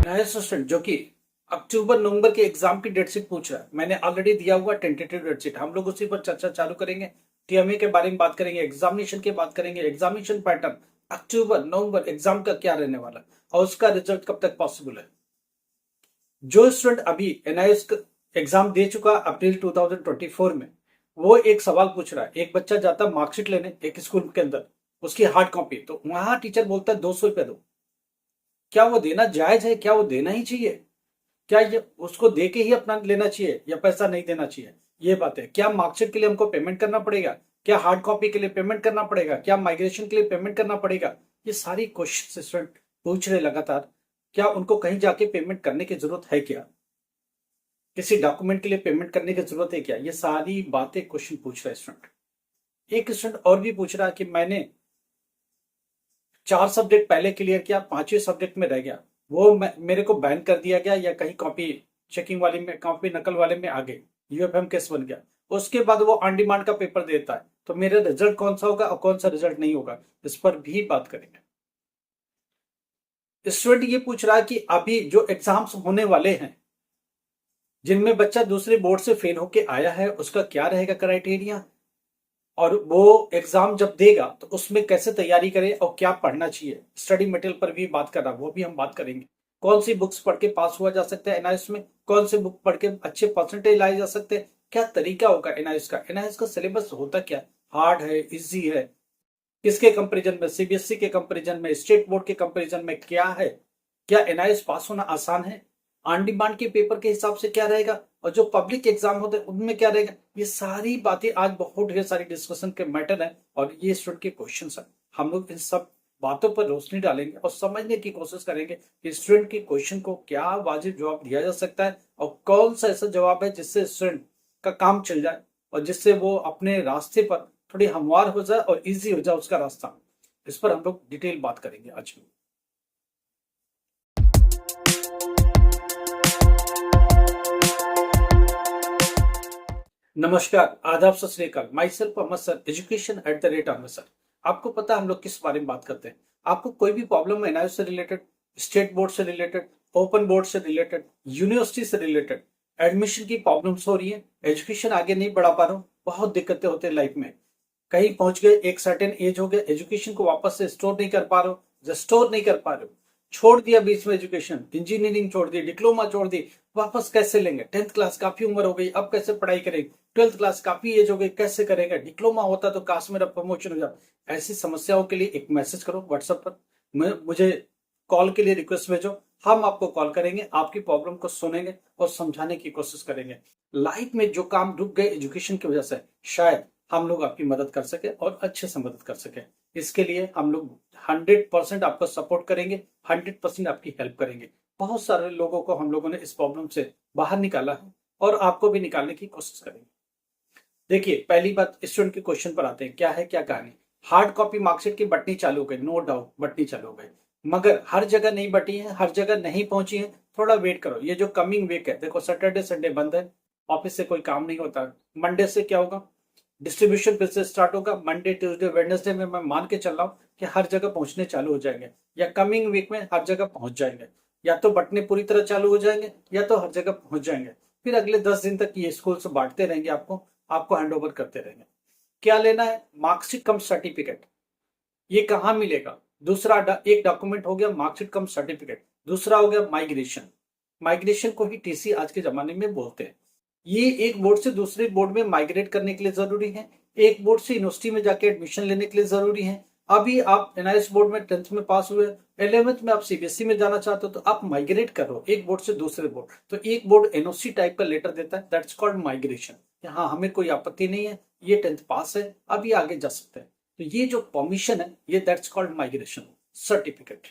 नया स्टूडेंट जो कि अक्टूबर नवंबर के एग्जाम की डेट शीट पूछ रहा है, मैंने ऑलरेडी दिया हुआ टेंटेटिव डेट शीट। हम लोग उसी पर चर्चा चालू करेंगे। टीएमए के बारे में बात करेंगे, एग्जामिनेशन की बात करेंगे, एग्जामिनेशन पैटर्न, अक्टूबर नवंबर एग्जाम का क्या रहने वाला और उसका रिजल्ट कब तक पॉसिबल है। जो स्टूडेंट अभी एनआईएस एग्जाम दे चुका अप्रैल 2024 में, वो एक सवाल पूछ रहा है। एक बच्चा जाता मार्कशीट लेने एक स्कूल के अंदर, उसकी हार्ड कॉपी, तो वहां टीचर बोलता है 200 रुपया दो। क्या वो देना जायज है? क्या वो देना ही चाहिए? क्या ये उसको दे के ही अपना लेना चाहिए या पैसा नहीं देना चाहिए? ये बात है। क्या मार्कशीट के लिए हमको पेमेंट करना पड़ेगा? क्या हार्ड कॉपी के लिए पेमेंट करना पड़ेगा? क्या माइग्रेशन के लिए पेमेंट करना पड़ेगा? ये सारी क्वेश्चन स्टूडेंट पूछ रहे लगातार। क्या उनको कहीं जाके पेमेंट करने की जरूरत है? क्या किसी डॉक्यूमेंट के लिए पेमेंट करने की जरूरत है? क्या ये सारी बातें क्वेश्चन पूछ रहा है स्टूडेंट। एक स्टूडेंट और भी पूछ रहा है कि मैंने 4 सब्जेक्ट पहले क्लियर किया, 5वें सब्जेक्ट में रह गया, वो मेरे को बैन कर दिया गया या कहीं कॉपी चेकिंग वाले में, कॉपी नकल वाले में आ गई, यूएफएम केस बन गया। उसके बाद वो ऑन डिमांड का पेपर देता है, तो मेरा रिजल्ट कौन सा होगा और कौन सा रिजल्ट नहीं होगा, इस पर भी बात करेंगे। स्टूडेंट ये पूछ रहा है कि अभी जो एग्जाम्स होने वाले हैं, जिनमें बच्चा दूसरे बोर्ड से फेल होके आया है, उसका क्या रहेगा क्राइटेरिया, और वो एग्जाम जब देगा तो उसमें कैसे तैयारी करे और क्या पढ़ना चाहिए। स्टडी मटेरियल पर भी बात कर रहा, वो भी हम बात करेंगे। कौन सी बुक्स पढ़ के पास हुआ जा सकता है एनआईएस में, कौन सी बुक पढ़ के अच्छे परसेंटेज लाए जा सकते हैं, क्या तरीका होगा एनआईएस का, एनआईएस का सिलेबस होता क्या, हार्ड है, इजी है, किसके कंपेरिजन में, सीबीएसई के कंपेरिजन में, स्टेट बोर्ड के कंपेरिजन में क्या है, क्या एनआईएस पास होना आसान है, ऑन डिमांड के पेपर के हिसाब से क्या रहेगा, और जो पब्लिक एग्जाम होते हैं उनमें क्या रहेगा। ये सारी बातें आज बहुत ढेर सारी डिस्कशन के मैटर है और ये स्टूडेंट के क्वेश्चन है। हम लोग इन सब बातों पर रोशनी डालेंगे और समझने की कोशिश करेंगे कि स्टूडेंट के क्वेश्चन को क्या वाजिब जवाब दिया जा सकता है और कौन सा ऐसा जवाब है जिससे स्टूडेंट का काम चल जाए और जिससे वो अपने रास्ते पर थोड़ी हमवार हो जाए और इजी हो जाए उसका रास्ता। इस पर हम लोग डिटेल बात करेंगे आज में। नमस्कार, आदाब, Sat Shri Akal. Myself Ahmad sir, education at the rate Ahmad sir. आपको पता है हम लोग किस बारे में बात करते हैं। आपको कोई भी प्रॉब्लम है एनआईओ से रिलेटेड, स्टेट बोर्ड से रिलेटेड, ओपन बोर्ड से रिलेटेड, यूनिवर्सिटी से रिलेटेड, एडमिशन की प्रॉब्लम्स हो रही है, एजुकेशन आगे नहीं बढ़ा पा रहा हूँ, बहुत दिक्कतें होती है लाइफ में, कहीं पहुंच गए, एक सर्टेन एज हो गया, एजुकेशन को वापस से स्टोर नहीं कर पा रहे हो, स्टोर नहीं कर पा रहे हो, छोड़ दिया बीच में एजुकेशन, इंजीनियरिंग छोड़ दी, डिप्लोमा छोड़ दी, वापस कैसे लेंगे, 10th क्लास काफी उम्र हो गई, अब कैसे पढ़ाई करेंगे, 12th क्लास काफी एज हो गई, कैसे करेगा, डिप्लोमा होता तो काश मेरा प्रमोशन हो जाता। ऐसी समस्याओं के लिए एक मैसेज करो व्हाट्सएप पर, मुझे कॉल के लिए रिक्वेस्ट भेजो, हम आपको कॉल करेंगे, आपकी प्रॉब्लम को सुनेंगे और समझाने की कोशिश करेंगे। लाइफ में जो काम रुक गए एजुकेशन की वजह से, शायद हम लोग आपकी मदद कर सके और अच्छे से मदद कर सके। इसके लिए हम लोग 100% आपको सपोर्ट करेंगे, 100% आपकी हेल्प करेंगे। बहुत सारे लोगों को हम लोगों ने इस प्रॉब्लम से बाहर निकाला है और आपको भी निकालने की कोशिश करेंगे। देखिए, पहली बात स्टूडेंट के क्वेश्चन पर आते हैं, क्या है क्या कहानी। हार्ड कॉपी मार्कशीट की बटनी चालू हो गई, नो डाउट बटनी चालू हो गई, मगर हर जगह नहीं बटी है, हर जगह नहीं पहुंची है। थोड़ा वेट करो, ये जो कमिंग वीक है, देखो सैटरडे संडे बंद है, ऑफिस से कोई काम नहीं होता। मंडे से क्या होगा, डिस्ट्रीब्यूशन फिर से स्टार्ट होगा। मंडे ट्यूसडे वेडनेसडे में मैं मान के चल रहा हूँ कि हर जगह पहुंचने चालू हो जाएंगे, या कमिंग वीक में हर जगह पहुंच जाएंगे। या तो बटने पूरी तरह चालू हो जाएंगे या तो हर जगह पहुंच जाएंगे। फिर अगले 10 दिन तक ये स्कूल से बांटते रहेंगे, आपको हैंड ओवर करते रहेंगे। क्या लेना है, मार्कशीट कम सर्टिफिकेट। ये कहाँ मिलेगा? दूसरा एक डॉक्यूमेंट हो गया मार्कशीट कम सर्टिफिकेट, दूसरा हो गया माइग्रेशन। माइग्रेशन को ही टीसी आज के जमाने में बोलते हैं। ये एक बोर्ड से दूसरे बोर्ड में माइग्रेट करने के लिए जरूरी है, एक बोर्ड से यूनिवर्सिटी में जाके एडमिशन लेने के लिए जरूरी है। अभी आप एनआईएस बोर्ड में 10th में पास हुए, 11th में आप सीबीएसई में जाना चाहते हो, तो आप माइग्रेट करो एक बोर्ड से दूसरे बोर्ड। तो एक बोर्ड एनओसी टाइप का लेटर देता है, दैट्स कॉल्ड माइग्रेशन। हाँ, हमें कोई आपत्ति नहीं है, ये 10th पास है, अभी आगे जा सकते हैं। तो ये जो परमिशन है, ये दैट्स कॉल्ड माइग्रेशन सर्टिफिकेट।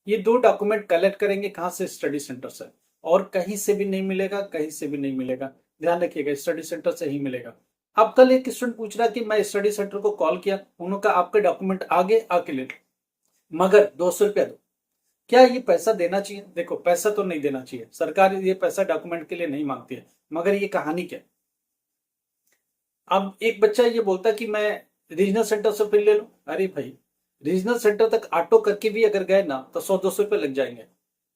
ये दो डॉक्यूमेंट कलेक्ट करेंगे कहां से, स्टडी सेंटर से, और कहीं से भी नहीं मिलेगा, कहीं से भी नहीं मिलेगा। ध्यान रखिएगा, स्टडी सेंटर से ही मिलेगा। अब कल एक स्टूडेंट पूछ रहा कि मैं स्टडी सेंटर को कॉल किया, उन्होंने कहा आपके डॉक्यूमेंट आगे आके ले लो, मगर 200 रुपया दो। क्या ये पैसा देना चाहिए? देखो, पैसा तो नहीं देना चाहिए, सरकार ये पैसा डॉक्यूमेंट के लिए नहीं मांगती है, मगर ये कहानी क्या। अब एक बच्चा ये बोलता कि मैं रीजनल सेंटर से फिर ले लूं। अरे भाई, रीजनल सेंटर तक ऑटो करके भी अगर गए ना तो 100-200 रुपये लग जाएंगे।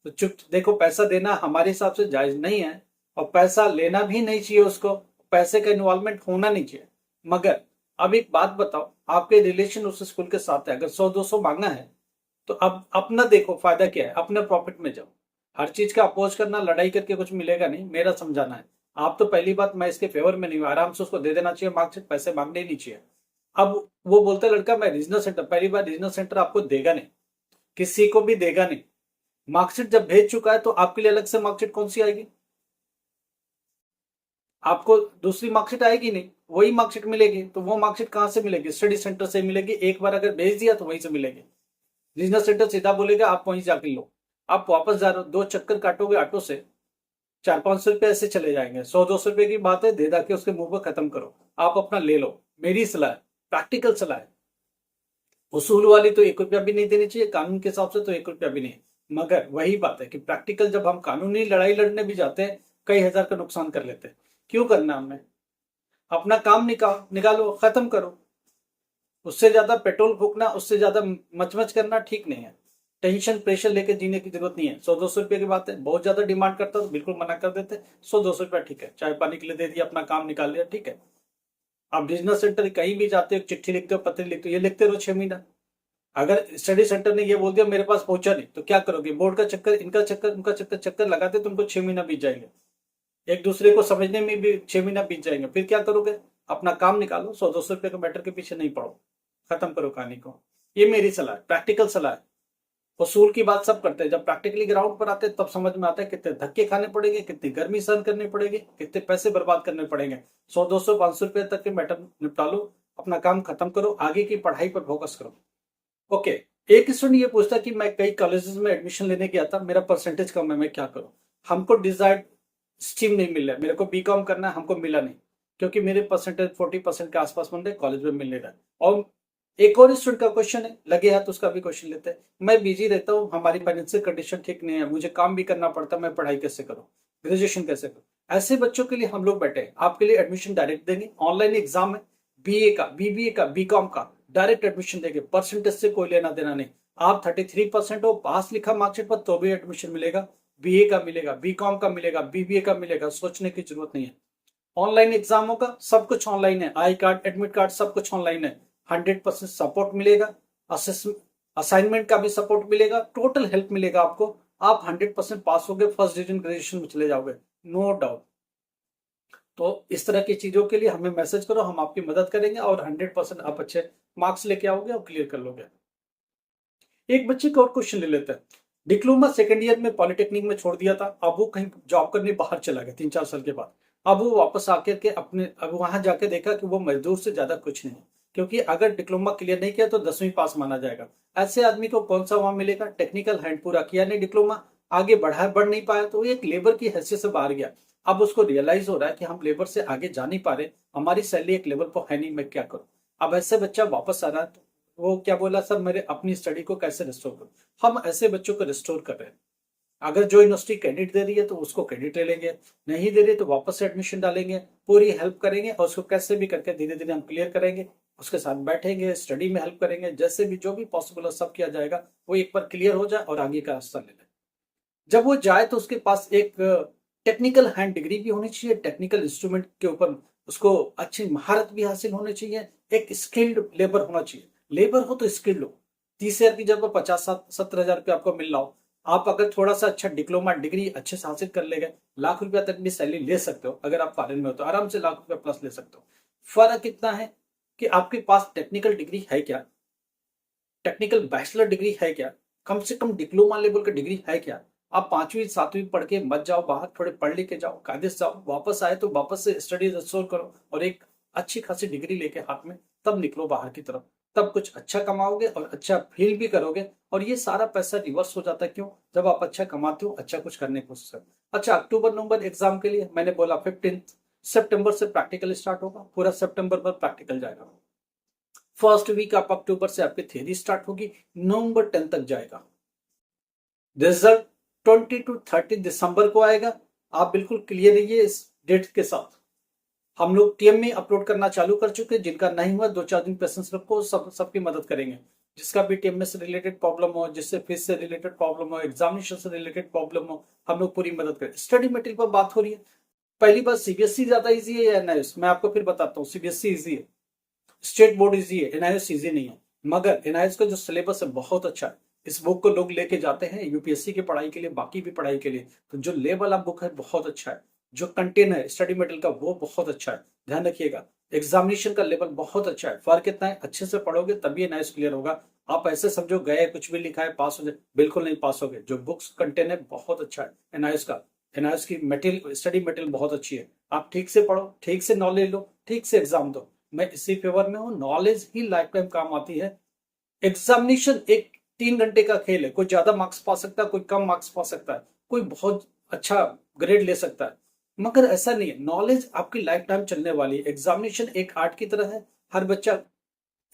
तो चुप देखो, पैसा देना हमारे हिसाब से जायज नहीं है और पैसा लेना भी नहीं चाहिए उसको, पैसे का इन्वॉल्वमेंट होना नहीं चाहिए। मगर अब एक बात बताओ, आपके रिलेशन उस स्कूल के साथ है, अगर 100-200 मांगा है तो अब अपना देखो फायदा क्या है, अपने प्रॉफिट में जाओ। हर चीज का अपोज करना, लड़ाई करके कुछ मिलेगा नहीं, मेरा समझाना है। आप तो पहली बात, मैं इसके फेवर में नहीं हूँ, आराम से उसको दे देना चाहिए मार्कशीट, पैसे मांगने ही नहीं चाहिए। अब वो बोलता है लड़का मैं रीजनल सेंटर, पहली बार रीजनल सेंटर आपको देगा नहीं, किसी को भी देगा नहीं। मार्कशीट जब भेज चुका है तो आपके लिए अलग से मार्कशीट कौन सी आएगी? आपको दूसरी मार्कशीट आएगी नहीं, वही मार्कशीट मिलेगी। तो वो मार्कशीट कहां से मिलेगी? स्टडी सेंटर से मिलेगी। एक बार अगर भेज दिया तो वहीं से मिलेगी। रीजनल सेंटर सीधा बोलेगा आप वहीं जाके लो। आप वापस जा रहे हो, 2 चक्कर काटोगे ऑटो से, 400-500 रुपए ऐसे चले जाएंगे। 100-200 रुपए की बात है, दे दा के उसके मुंह पर खत्म करो, आप अपना ले लो। मेरी सलाह है, प्रैक्टिकल सलाह है। उसूल वाली तो 1 रुपया भी नहीं देनी चाहिए, कानून के हिसाब से तो 1 रुपया भी नहीं। मगर वही बात है कि प्रैक्टिकल जब हम कानूनी लड़ाई लड़ने भी जाते हैं, कई हजार का नुकसान कर लेते हैं। क्यों करना हमने? अपना काम निकालो, खत्म करो। उससे ज्यादा पेट्रोल फूकना, उससे ज्यादा मचमच करना ठीक नहीं है। टेंशन प्रेशर लेके जीने की जरूरत नहीं है। 100-200 रुपये की बात है, बहुत ज्यादा डिमांड करता तो बिल्कुल मना कर देते। 100-200 रुपया ठीक है, चाय पानी के लिए दे दिया, अपना काम निकाल लिया, ठीक है। आप बिजनेस सेंटर कहीं भी जाते हो, चिट्ठी लिखते हो, पत्र लिखते हो, ये लिखते रहो 6 महीना। अगर स्टडी सेंटर ने ये बोल दिया मेरे पास पहुंचा नहीं, तो क्या करोगे? बोर्ड का चक्कर, इनका चक्कर, उनका चक्कर, चक्कर लगाते तुमको 6 महीना बीत जाएंगे। एक दूसरे को समझने में भी 6 महीना बीत जाएंगे। फिर क्या करोगे? अपना काम निकालो, 100-200 रुपये के मैटर के पीछे नहीं पड़ो, खत्म करो कहानी को। ये मेरी सलाह है, प्रैक्टिकल सलाह है। उसूल की बात सब करते हैं, जब प्रैक्टिकली ग्राउंड पर आते हैं तब समझ में आता है कितने धक्के खाने पड़ेंगे, कितनी गर्मी सहन करनी पड़ेगी, कितने पैसे बर्बाद करने पड़ेंगे। 100-200-500 रुपए तक के मैटर निपटा लो, अपना काम खत्म करो, आगे की पढ़ाई पर फोकस करो। ओके। एक स्टूडेंट ये पूछता कि मैं कई कॉलेजेस में एडमिशन लेने गया था, मेरा परसेंटेज कम है, मैं क्या करूं? हमको डिजायर्ड स्ट्रीम नहीं मिल रहा है, मेरे को बीकॉम करना है, हमको मिला नहीं, क्योंकि मेरे परसेंटेज 40% के आसपास बन रहे, कॉलेज में मिल नहीं रहा है। और एक और स्टूडेंट का क्वेश्चन है, लगे हाथ उसका भी क्वेश्चन लेते हैं। मैं बिजी रहता हूँ, हमारी फाइनेंशियल कंडीशन ठीक नहीं है, मुझे काम भी करना पड़ता है, मैं पढ़ाई कैसे करूँ, ग्रेजुएशन कैसे करूँ? ऐसे बच्चों के लिए हम लोग बैठे हैं, आपके लिए एडमिशन डायरेक्ट देंगे। ऑनलाइन एग्जाम है, बीए का, बीबीए का, बीकॉम का, डायरेक्ट एडमिशन देंगे, परसेंटेज से कोई लेना देना नहीं। आप 33% हो, पास लिखा मार्कशीट पर, तो भी एडमिशन मिलेगा। बीए का मिलेगा, बीकॉम का मिलेगा, बीबीए का मिलेगा, सोचने की जरूरत नहीं है। ऑनलाइन एग्जाम होगा, सब कुछ ऑनलाइन है, आई कार्ड, एडमिट कार्ड, सब कुछ ऑनलाइन है। 100% सपोर्ट मिलेगा, असाइनमेंट का भी सपोर्ट मिलेगा, टोटल हेल्प मिलेगा आपको। आप 100% पास होगे, फर्स्ट डिवीजन ग्रेजुएशन में चले जाओगे, नो डाउट। तो इस तरह की चीजों के लिए हमें मैसेज करो, हम आपकी मदद करेंगे और 100% आप अच्छे मार्क्स लेके आओगे और क्लियर कर लोगे। एक बच्चे का और क्वेश्चन ले लेते हैं। डिप्लोमा सेकंड ईयर में पॉलिटेक्निक में छोड़ दिया था, अब वो कहीं जॉब करने बाहर चला गया 3-4 साल के बाद। अब वो वापस आकर के अब वहां जाके देखा कि वो मजदूर से ज्यादा कुछ नहीं, क्योंकि अगर डिप्लोमा क्लियर नहीं किया तो 10वीं पास माना जाएगा। ऐसे आदमी को कौन सा वहां मिलेगा? टेक्निकल हैंड पूरा किया नहीं, डिप्लोमा आगे बढ़ नहीं पाया, तो एक लेबर की हैसियत से बाहर गया। अब उसको रियलाइज हो रहा है कि हम लेबर से आगे जा नहीं पा रहे, हमारी सैलरी एक लेवल पर है नहीं, मैं क्या करूं? अब ऐसे बच्चा वापस आ रहा है, वो क्या बोला, सर मेरे अपनी स्टडी को कैसे रिस्टोर करूं? हम ऐसे बच्चों को रिस्टोर कर रहे हैं। अगर जो यूनिवर्सिटी क्रेडिट दे रही है तो उसको क्रेडिट ले लेंगे, नहीं दे रही तो वापस से एडमिशन डालेंगे, पूरी हेल्प करेंगे और उसको कैसे भी करके धीरे धीरे हम क्लियर करेंगे। उसके साथ बैठेंगे, स्टडी में हेल्प करेंगे, जैसे भी जो भी पॉसिबल है सब किया जाएगा। वो एक बार क्लियर हो जाए और आगे का रास्ता ले ले। जब वो जाए तो उसके पास एक टेक्निकल हैंड डिग्री भी होनी चाहिए, टेक्निकल इंस्ट्रूमेंट के ऊपर उसको अच्छी महारत भी हासिल होनी चाहिए, एक स्किल्ड लेबर होना चाहिए। लेबर हो तो स्किल्ड हो। 30,000 की जगह 50-70 हजार रुपये आपको मिल रहा हो, आप अगर थोड़ा सा अच्छा डिप्लोमा डिग्री अच्छे से हासिल कर लेंगे, लाख रुपया तक भी सैलरी ले सकते हो। अगर आप फॉरेन में हो तो आराम से लाख रुपया प्लस ले सकते हो। फर्क इतना है कि आपके पास टेक्निकल डिग्री है क्या, टेक्निकल बैचलर डिग्री है क्या, कम से कम डिप्लोमा लेवल की डिग्री है क्या। आप 5वीं 7वीं पढ़ के मत जाओ बाहर, थोड़े पढ़ लिख के जाओ, कायदे से जाओ, वापस आए तो वापस से स्टडी रिस्टोर करो और एक अच्छी खासी डिग्री लेके हाथ में तब निकलो बाहर की तरफ। तब कुछ अच्छा कमाओगे और अच्छा फील भी करोगे, और ये सारा पैसा रिवर्स हो जाता है। क्यों? जब आप अच्छा कमाते हो, अच्छा कुछ करने की कोशिश करो। अच्छा, अक्टूबर नवंबर एग्जाम के लिए मैंने बोला 15 सितंबर से प्रैक्टिकल स्टार्ट होगा, पूरा सितंबर भर प्रैक्टिकल जाएगा। फर्स्ट वीक ऑफ अक्टूबर से आपकी थ्योरी स्टार्ट होगी, नवंबर 10 तक जाएगा। रिजल्ट 20 to 30 दिसंबर को आएगा। आप बिल्कुल क्लियर रहिए इस डेट के साथ। हम लोग टीएम में अपलोड करना चालू कर चुके हैं, जिनका नहीं हुआ 2-4 दिन पेशेंस रखो, सबकी मदद करेंगे। जिसका भी टीएमएस से रिलेटेड प्रॉब्लम हो, जिससे फीस से रिलेटेड प्रॉब्लम हो, एग्जामिनेशन से रिलेटेड प्रॉब्लम हो, हम लोग पूरी मदद करें। स्टडी मटेरियल पर बात हो रही है, पहली बात सीबीएसई ज्यादा इजी है या एनआईएस? मैं आपको फिर बताता हूँ। सीबीएसई इजी है, स्टेट बोर्ड इजी है, एनआईएस इजी नहीं है। मगर एनआईएस का जो सिलेबस है बहुत अच्छा है। इस बुक को लोग लेके जाते हैं यूपीएससी की पढ़ाई के लिए, बाकी भी पढ़ाई के लिए। तो जो लेवल ऑफ बुक है बहुत अच्छा है, जो कंटेंट है स्टडी मटेरियल का वो बहुत अच्छा है। ध्यान रखिएगा, एग्जामिनेशन का लेवल बहुत अच्छा है। फर्क इतना है, अच्छे से पढ़ोगे तभी एनआईएस क्लियर होगा। आप ऐसे समझो गए कुछ भी लिखा है पास हो जाए, बिल्कुल नहीं पास होगे। जो बुक्स कंटेंट है बहुत अच्छा है एनआईएस का। एनआईएस की मटेरियल, स्टडी मटेरियल बहुत अच्छी है। आप ठीक से पढ़ो, ठीक से नॉलेज लो, ठीक से एग्जाम दो। मैं इसी फेवर में हूँ। नॉलेज ही लाइफ टाइम काम आती है। एग्जामिनेशन एक 3 घंटे का खेल है। कोई ज्यादा मार्क्स पा सकता है, कोई कम मार्क्स पा सकता है, कोई बहुत अच्छा ग्रेड ले सकता है, मगर ऐसा नहीं है। नॉलेज आपकी लाइफ टाइम चलने वाली है। एग्जामिनेशन एक आर्ट की तरह है। हर बच्चा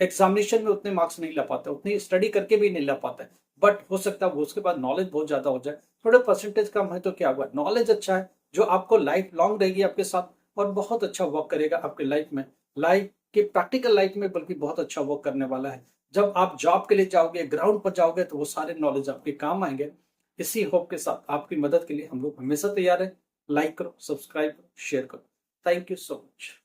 एग्जामिनेशन में उतने मार्क्स नहीं ला पाता, उतनी स्टडी करके भी नहीं ला पाता है। बट हो सकता है वो उसके बाद नॉलेज बहुत ज्यादा हो जाए, थोड़े परसेंटेज कम है तो क्या हुआ, नॉलेज अच्छा है जो आपको लाइफ लॉन्ग रहेगी आपके साथ, और बहुत अच्छा वर्क करेगा आपकी लाइफ में, लाइफ की प्रैक्टिकल लाइफ में बल्कि बहुत अच्छा वर्क करने वाला है। जब आप जॉब के लिए जाओगे, ग्राउंड पर जाओगे, तो वो सारे नॉलेज आपके काम आएंगे। इसी होप के साथ आपकी मदद के लिए हम लोग हमेशा तैयार है। लाइक करो, सब्सक्राइब करो, शेयर करो। Thank you so much.